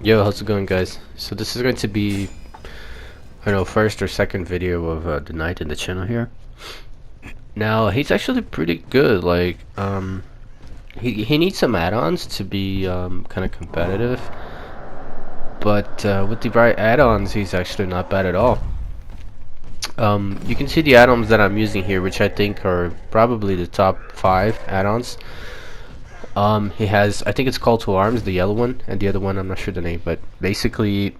Yo, how's it going, guys? So this is going to be, I don't know, first or second video of the knight in the channel here. Now he's actually pretty good. Like, he needs some add-ons to be kind of competitive, but with the right add-ons, he's actually not bad at all. You can see the add-ons that I'm using here, which I think are probably the top 5 add-ons. He has, I think it's called to arms, the yellow one, and the other one I'm not sure the name, but basically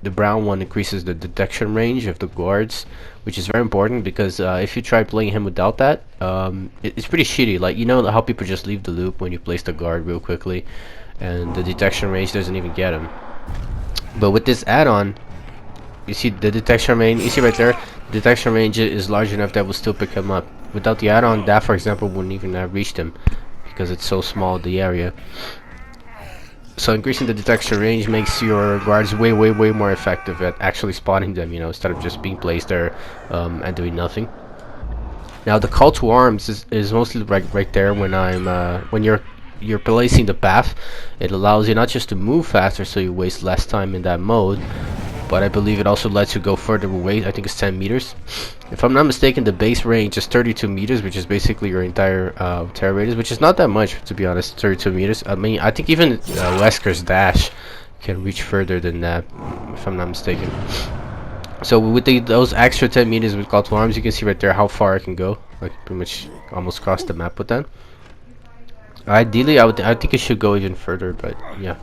the brown one increases the detection range of the guards, which is very important because if you try playing him without that, it's pretty shitty. Like, you know how people just leave the loop when you place the guard real quickly, and the detection range doesn't even get him. But with this add-on, you see the detection range, you see right there, the detection range is large enough that will still pick him up. Without the add-on, that for example wouldn't even have reached him, because it's so small, the area. So increasing the detection range makes your guards way more effective at actually spotting them, you know, instead of just being placed there and doing nothing. Now the call to arms is mostly right there when when you're placing the path. It allows you not just to move faster, so you waste less time in that mode, but I believe it also lets you go further away. I think it's 10 meters. If I'm not mistaken, the base range is 32 meters, which is basically your entire terror radius, which is not that much, to be honest, 32 meters. I mean, I think even Wesker's dash can reach further than that, if I'm not mistaken. So with those extra 10 meters with call to arms, you can see right there how far I can go. Like, pretty much almost cross the map with that. Ideally, I think it should go even further, but yeah.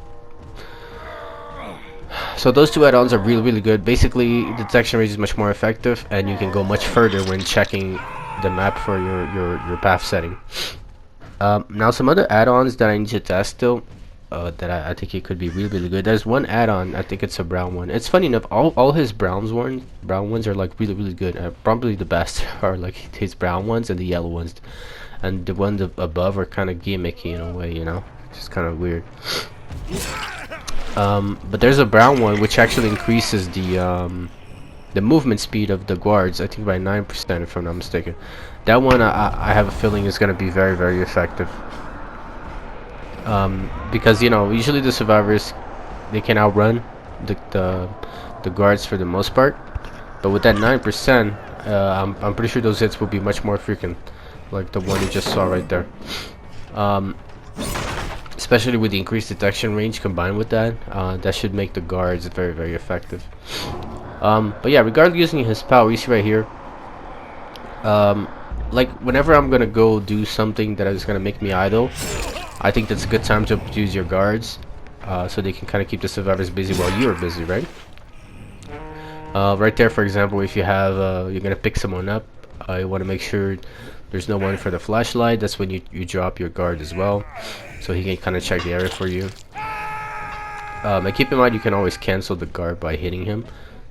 So those two add-ons are really good. Basically, the detection range is much more effective, and you can go much further when checking the map for your path setting. Now some other add-ons that I need to test still, that I think it could be really good. There's one add-on, I think it's a brown one. It's funny enough, all his brown ones are like really good. Probably the best are like his brown ones and the yellow ones, and the ones above are kind of gimmicky in a way, you know, just kind of weird. But there's a brown one which actually increases the movement speed of the guards, I think by 9%, if I'm not mistaken. That one I have a feeling is going to be very effective. Because, you know, usually the survivors, they can outrun the guards for the most part, but with that 9%, I'm pretty sure those hits will be much more frequent, like the one you just saw right there. Especially with the increased detection range combined with that, that should make the guards very effective. But yeah, regarding using his power, you see right here, like whenever I'm gonna go do something that is gonna make me idle, I think that's a good time to use your guards, so they can kind of keep the survivors busy while you're busy, right? Right there, for example, if you have you're gonna pick someone up, you want to make sure there's no one for the flashlight. That's when you drop your guard as well, so he can kind of check the area for you. And keep in mind, you can always cancel the guard by hitting him,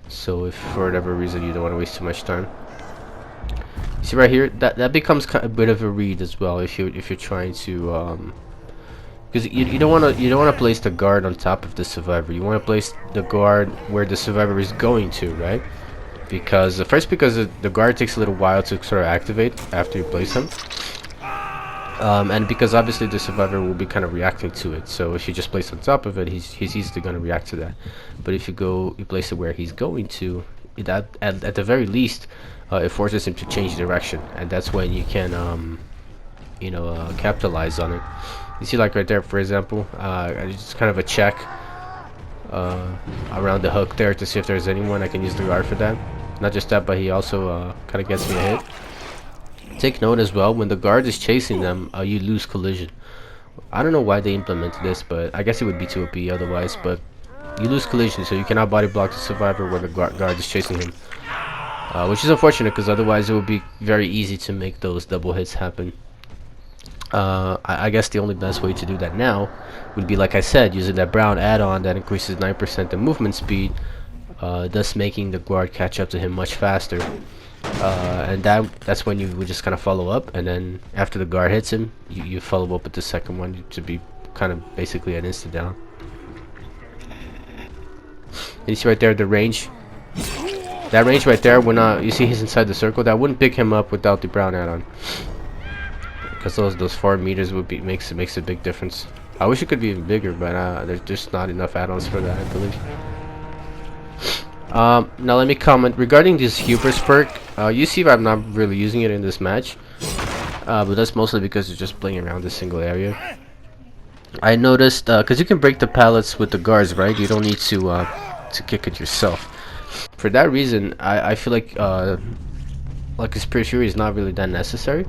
so if for whatever reason you don't want to waste too much time. See right here, that becomes a bit of a read as well if you're trying to because you don't want to place the guard on top of the survivor. You want to place the guard where the survivor is going to, right? Because first, because the guard takes a little while to sort of activate after you place him, and because obviously the survivor will be kind of reacting to it. So if you just place on top of it, he's easily going to react to that. But if you place it where he's going to, at the very least, it forces him to change direction, and that's when you can you know, capitalize on it. You see, like right there, for example, just kind of a check around the hook there to see if there's anyone. I can use the guard for that. Not just that, but he also kind of gets me a hit. Take note as well, when the guard is chasing them, you lose collision. I don't know why they implemented this, but I guess it would be too OP otherwise, but you lose collision, so you cannot body block the survivor when the guard is chasing him, which is unfortunate, because otherwise it would be very easy to make those double hits happen. I guess the only best way to do that now would be, like I said, using that brown add-on that increases 9% the movement speed, thus making the guard catch up to him much faster. And that's when you would just kind of follow up, and then after the guard hits him, you follow up with the second one to be kind of basically an instant down. And you see right there the range. That range right there, when you see he's inside the circle, that wouldn't pick him up without the brown add-on. Because those 4 meters would makes a big difference. I wish it could be even bigger, but there's just not enough add-ons for that, I believe. Now let me comment regarding this hubris perk. You see I'm not really using it in this match, but that's mostly because you're just playing around this single area. I noticed because you can break the pallets with the guards, right? You don't need to kick it yourself. For that reason, I feel like a Spirit Fury is not really that necessary,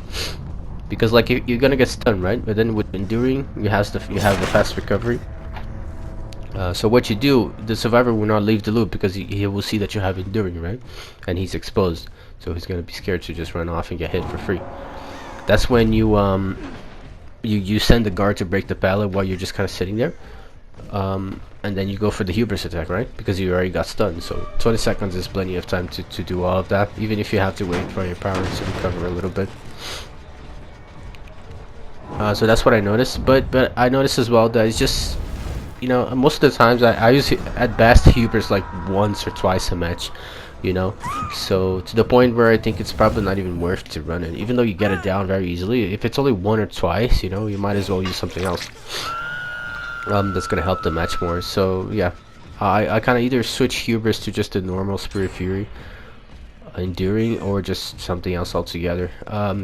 because like you're gonna get stunned, right? But then with enduring, you have the fast recovery. So what you do, the survivor will not leave the loop because he will see that you have enduring, right? And he's exposed, so he's gonna be scared to just run off and get hit for free. That's when you send the guard to break the pallet while you're just kind of sitting there, and then you go for the hubris attack, right? Because you already got stunned. So 20 seconds is plenty of time to do all of that, even if you have to wait for your power to recover a little bit. So that's what I noticed, but I noticed as well that it's just, you know, most of the times I use at best hubris like once or twice a match, you know, so to the point where I think it's probably not even worth to run it, even though you get it down very easily. If it's only one or twice, you know, you might as well use something else that's gonna help the match more. So yeah, I kind of either switch hubris to just a normal Spirit Fury enduring, or just something else altogether.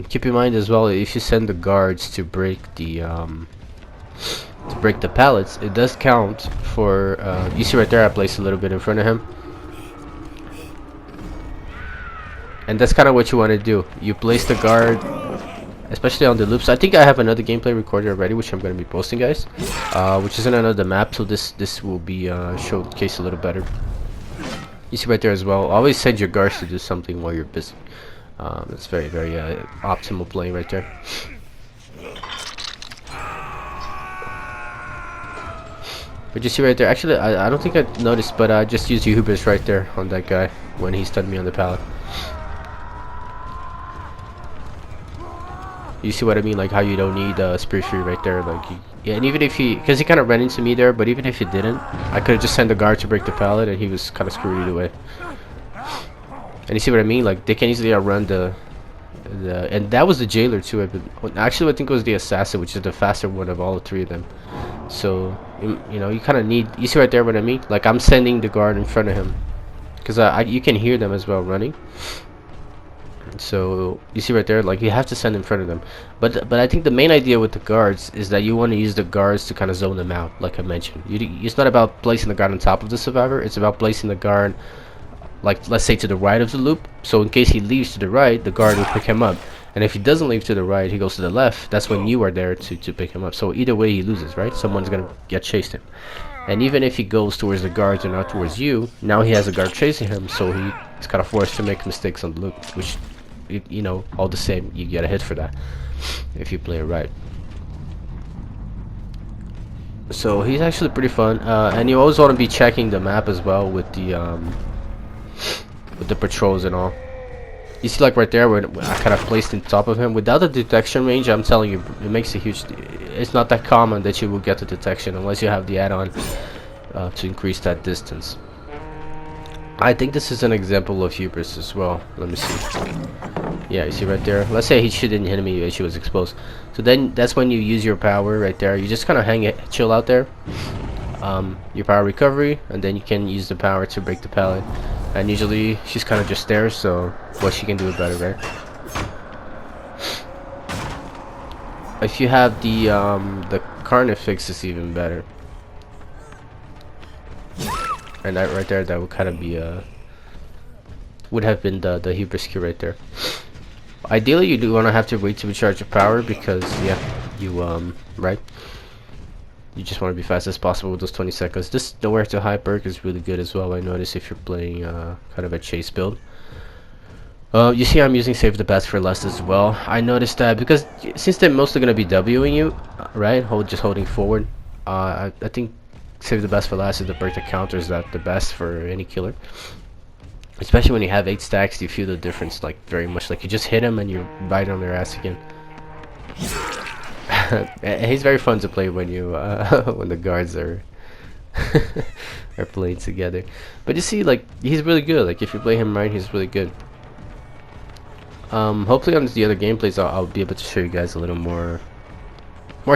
Keep in mind as well, if you send the guards to break the pallets, it does count for you see right there I placed a little bit in front of him, and that's kind of what you want to do. You place the guard, especially on the loops. I think I have another gameplay recorded already, which I'm going to be posting, guys, which is in another map, so this will be showcased a little better. You see right there as well, always send your guards to do something while you're busy. It's very optimal play right there. But you see right there, actually I don't think I noticed, but I just used hubris right there on that guy when he stunned me on the pallet. You see what I mean? Like how you don't need Spirit Fury right there. Like yeah, and even if because he kind of ran into me there, but even if he didn't, I could have just sent the guard to break the pallet, and he was kind of screwed either way. And you see what I mean? Like they can easily outrun and that was the jailer too. Actually, I think it was the assassin, which is the faster one of all three of them. So you know, you kind of need. You see right there what I mean? Like I'm sending the guard in front of him, because you can hear them as well running. So you see right there, like you have to send in front of them. But I think the main idea with the guards is that you want to use the guards to kind of zone them out, like I mentioned. It's not about placing the guard on top of the survivor. It's about placing the guard, like let's say to the right of the loop. So in case he leaves to the right, the guard will pick him up. And if he doesn't leave to the right, he goes to the left. That's when you are there to pick him up. So either way, he loses, right? Someone's gonna get chased him. And even if he goes towards the guards and not towards you, now he has a guard chasing him, so he's kind of forced to make mistakes on the loop, which, you know, all the same, you get a hit for that if you play it right. So he's actually pretty fun, and you always want to be checking the map as well with the patrols and all. You see, like right there, when I kind of placed in top of him without the detection range, I'm telling you, it makes a huge. It's not that common that you will get the detection unless you have the add-on to increase that distance. I think this is an example of hubris as well. Let me see. Yeah, you see right there. Let's say she didn't hit me, she was exposed. So then that's when you use your power right there. You just kind of hang it, chill out there. Your power recovery, and then you can use the power to break the pallet. And usually she's kind of just there, so what she can do is better, right? If you have the carnifex, it's even better. And that right there, that would kind of be would have been the hubris skill right there. Ideally, you do want to have to wait to recharge your power, because yeah, you right, you just want to be fast as possible with those 20 seconds. This nowhere to hide perk is really good as well. I notice if you're playing kind of a chase build. You see I'm using save the best for last as well. I noticed that because since they're mostly going to be Wing you, right, just holding forward, I think save the best for last is the perk that counters that the best for any killer. Especially when you have 8 stacks, you feel the difference, like very much. Like you just hit him and you're right on their ass again. He's very fun to play when you when the guards are are playing together. But you see, like he's really good. Like if you play him right, he's really good. Hopefully on the other gameplays, I'll be able to show you guys a little more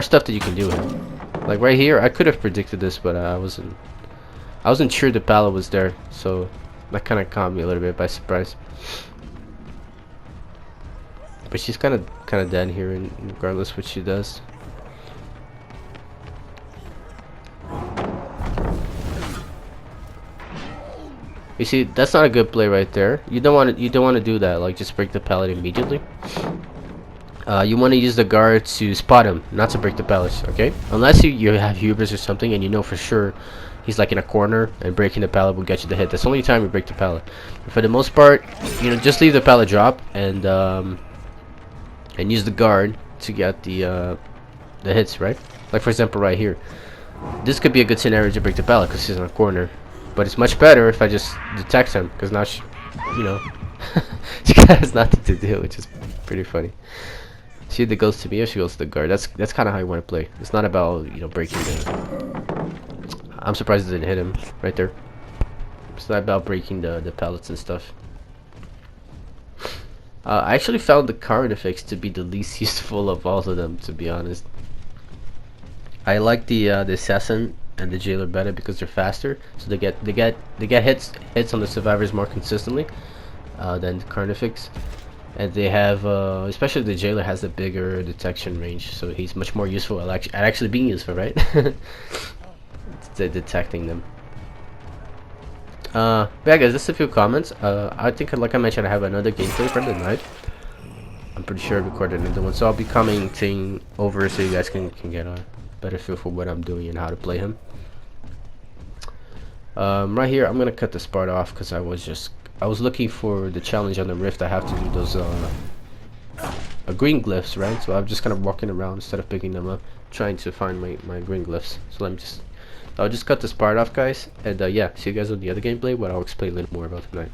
stuff that you can do with him. Like right here, I could have predicted this, but I wasn't sure the pallet was there, so that kind of caught me a little bit by surprise. But she's kind of dead here, regardless what she does. You see, that's not a good play right there. You don't want to do that. Like, just break the pallet immediately. You want to use the guard to spot him, not to break the pallets. Okay, unless you have hubris or something, and you know for sure he's like in a corner, and breaking the pallet will get you the hit. That's the only time you break the pallet. But for the most part, you know, just leave the pallet drop and use the guard to get the hits, right? Like for example, right here, this could be a good scenario to break the pallet because he's in a corner. But it's much better if I just detect him, because now she, you know, she has nothing to do, which is pretty funny. She either goes to me or she goes to the guard. That's kind of how you want to play. It's not about, you know, breaking the. I'm surprised it didn't hit him right there. It's not about breaking the pallets and stuff. I actually found the card effects to be the least useful of all of them, to be honest. I like the assassin and the jailer better because they're faster, so they get hits on the survivors more consistently than the carnifex, and they have especially the jailer has a bigger detection range, so he's much more useful at actually being useful, right? Detecting them. But yeah, guys, just a few comments. I think, like I mentioned, I have another gameplay for the night. I'm pretty sure I recorded another one, so I'll be commenting over so you guys can get a better feel for what I'm doing and how to play him. Right here, I'm gonna cut this part off because I was looking for the challenge on the rift. I have to do those green glyphs, right? So I'm just kind of walking around instead of picking them up, trying to find my green glyphs. So I'll just cut this part off, guys, and yeah, see you guys on the other gameplay where I'll explain a little more about tonight.